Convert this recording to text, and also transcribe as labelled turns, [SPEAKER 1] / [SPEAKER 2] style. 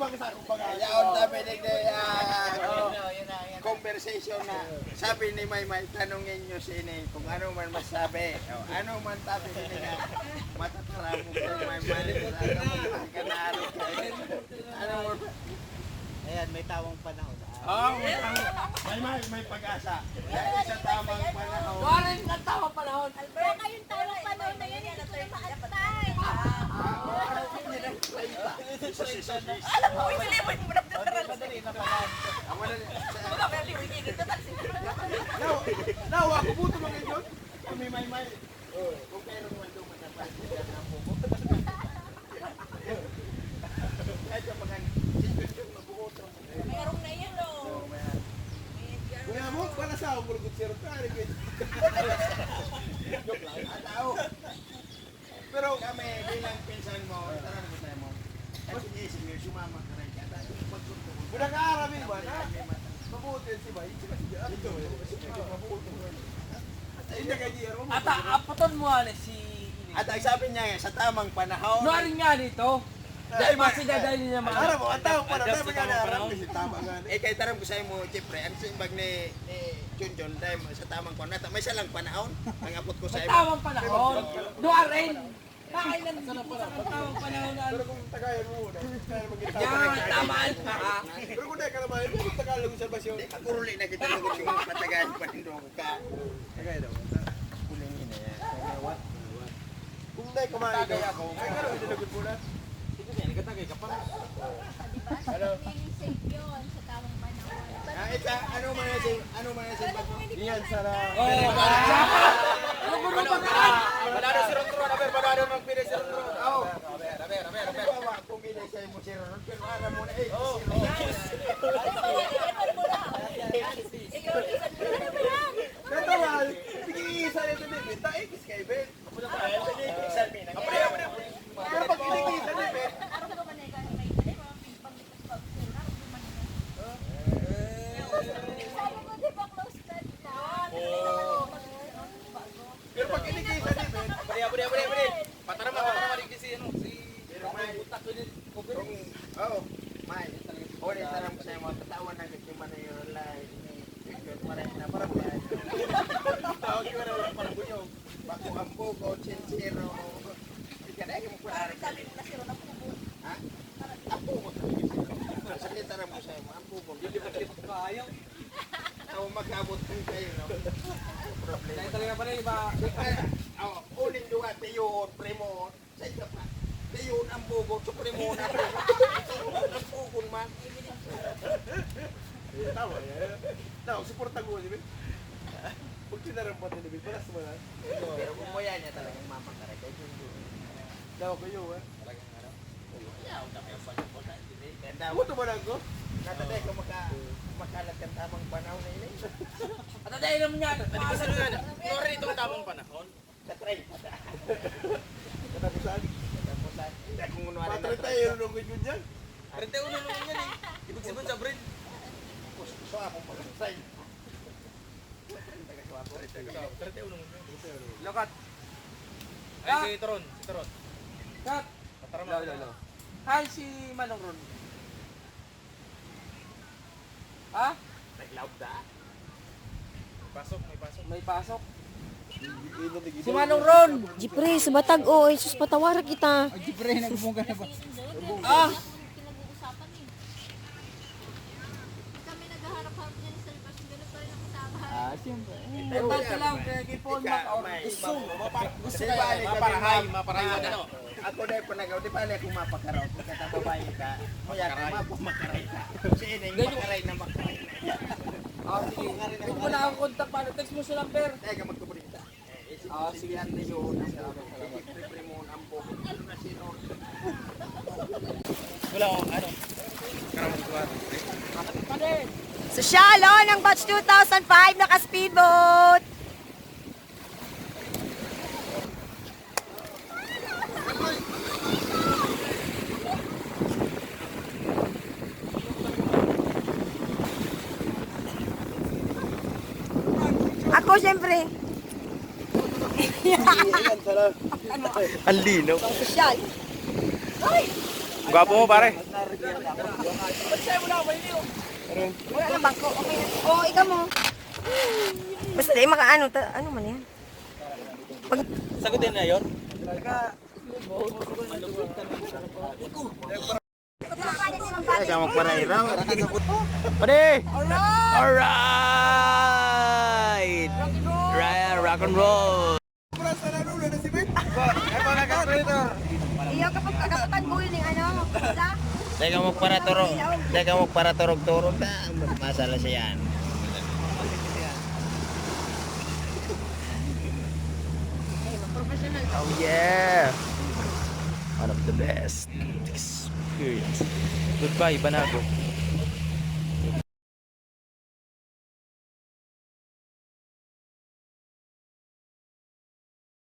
[SPEAKER 1] bang sa akong pag-asa?
[SPEAKER 2] Yaon tabi conversation na sabi ni Maymay, tanungin nyo si Ineng kung ano man masabi. Ano man tabi ni nga matataramo ko Maymay. Ano mo?
[SPEAKER 3] Ayan, may tawang panahon.
[SPEAKER 2] May pag-asa. Dahil sa tamang panahon.
[SPEAKER 4] Karin ng tamang panahon.
[SPEAKER 5] Baka yung tamang panahon na yan, ito na maantay.
[SPEAKER 4] Alam mo, iniliwan mo na
[SPEAKER 3] Madali na pala.
[SPEAKER 1] Now, ako buto mga yun.
[SPEAKER 2] Kami Maymay. Kung kayo naman doon matapos na po ko. Kahit yung mga yung mabuhoto.
[SPEAKER 5] Merong na yan, oh.
[SPEAKER 1] Kuya mo, para sa ako mulugot siya rin.
[SPEAKER 2] Joke lang. Tao. Pero kami bilang pinsan mo, tara na tayo mo. Kasi isip mo, sumama ka rin ka.
[SPEAKER 1] Muna ka-arami ba na? Mabuti si Bay. Ito, mabuti. Hindi ka Jero.
[SPEAKER 4] At apaton mo si
[SPEAKER 2] At ang sabi niya sa tamang panahon.
[SPEAKER 4] Nuaring nga dito. Dahil masidadali niya mga.
[SPEAKER 1] Alam mo, ang tao para dapat ka na-arami. Tama nga.
[SPEAKER 2] Kahit taram ko sa'yo mo, Jeffrey, ang simbag ni Junjun, dahil sa tamang panahon. May silang panahon. Ang apot ko
[SPEAKER 4] May
[SPEAKER 2] sa'yo.
[SPEAKER 4] tamang panahon. Nuaring. Nakailan dito sa tamang panahon na.
[SPEAKER 1] Pero kung tagayan mo, kaya mag-itawa.
[SPEAKER 4] Yan, tamaan ka.
[SPEAKER 1] Pero kung dahil ka naman, kung Tagalog sa basyon.
[SPEAKER 2] Ang kuruli na kita nung yung patagaan pa rin doon ka.
[SPEAKER 1] Tagayan daw.
[SPEAKER 2] Kuling ina yan.
[SPEAKER 1] Kung dahil kumain ako, ay gano'n, dinagod mo na.
[SPEAKER 5] Diba? Feeling safe yun sa tamang panahon.
[SPEAKER 2] Ano man yung simbag mo?
[SPEAKER 1] Iyan, sana.
[SPEAKER 4] Ano ko na ba?
[SPEAKER 3] Manado si Ron Ron, aber manado ng pili si Ron Ron.
[SPEAKER 2] Oo. Bawa kung ginay sa'yo mo si Ronald, pero alam mo na si Ronald.
[SPEAKER 1] Natawal, bigyan-iisa nito din. Taikis kay Ben. Pero pag kinikita ni Ben, pero pag kinikita ni Ben,
[SPEAKER 3] Budi. Patarama di si ano si.
[SPEAKER 2] Pero may utak ko din. Oo. May. Uli tarang ko sa'yo mo. Tatawan na kasi man yung live. Parang na parang yan. Tawag ko na lang parang bunyong. Bako ang buko, chinsiro. Ikadagi mo pa rin. Ha? Ang buko. Sakit tarang ko sa'yo mo. Ang buko.
[SPEAKER 3] Lipat ka ayaw.
[SPEAKER 2] Ako mag-abot kung kayo. Problema.
[SPEAKER 3] Dahil talaga pa rin iba.
[SPEAKER 2] Uling duwa, tiyon, primo. Sa isa pa. Tiyon ang bugo, so primo na primo. Ang bugon man.
[SPEAKER 1] tawa yan. Tawa, suporta ko ni Ben. Pag tinarampat ni Ben, palas mo na.
[SPEAKER 2] Pero kung mo yan niya talagang mapakaray. Kaya yun.
[SPEAKER 1] Tawa kayo, ha?
[SPEAKER 3] Talagang ano.
[SPEAKER 1] Buto ba lang ko?
[SPEAKER 2] Natatay ko makalat kang tamang panahon na yun.
[SPEAKER 4] At dahil naman yan.
[SPEAKER 3] Ano nga? Nori itong tamang panahon.
[SPEAKER 2] Katry.
[SPEAKER 1] Katapusan.
[SPEAKER 2] Katapusan. Hindi akong unwari na.
[SPEAKER 1] Patry tayo yung lungkod yun dyan.
[SPEAKER 3] 31 naman yan eh. Ibig sabihin sa bread.
[SPEAKER 2] So akong pagkasay. Taga-swapo.
[SPEAKER 3] 31 naman yan.
[SPEAKER 4] Lokat.
[SPEAKER 3] Ay, si Toron.
[SPEAKER 4] Kat.
[SPEAKER 3] Patarama.
[SPEAKER 4] Hi, si Manong Ron. Ha?
[SPEAKER 2] Naglaw da.
[SPEAKER 3] May pasok.
[SPEAKER 4] May pasok. Si
[SPEAKER 1] Si
[SPEAKER 4] Manong Ron.
[SPEAKER 5] Jipre, sa batag, oh, Jesus, patawara kita.
[SPEAKER 4] Jipre, nagbubungga na ba?
[SPEAKER 5] Ah! Pinag-uusapan eh. Kami naghaharap-harap niya sa labas, ganun pa rin ang kasama.
[SPEAKER 4] Siyempre. Importante lang, kaya kipon mak-or.
[SPEAKER 2] Gusto kayo.
[SPEAKER 3] Maparahay ano.
[SPEAKER 2] Ako na yung panagaw. Di pala kung mapakaraw. Pagkata babae ka. Kuya ka, mapumakaray ka. Si Ineng, makaray na makaray.
[SPEAKER 4] Sige. Pwede mo na akong contact paano. Text mo sa number.
[SPEAKER 2] Teka, magkuburita.
[SPEAKER 4] Sige.
[SPEAKER 2] Yan na yun. Prepare mo ang buko. Ano na sino?
[SPEAKER 3] Wala akong ano. Karamang tuwa.
[SPEAKER 5] Sosyalo ng batch 2005 naka-speedboat. Ako siyempre.
[SPEAKER 1] Ang linaw.
[SPEAKER 5] Sosyal. Ay!
[SPEAKER 3] Gwapo mo pare.
[SPEAKER 6] Wala na bangko. Okay na. Oo, ikaw mo. Basta di makaano. Ano man yan?
[SPEAKER 3] Sagutin na yun.
[SPEAKER 2] Kaya magparairaw.
[SPEAKER 3] Pare! Alright! Right, rock and roll!
[SPEAKER 6] Iyo kapag kagaputan ko yun ano. Sa?
[SPEAKER 2] Teka magparaturog-turog na. Masala siya yan.
[SPEAKER 3] Oh yeah! One of the best experience. Goodbye, Banago.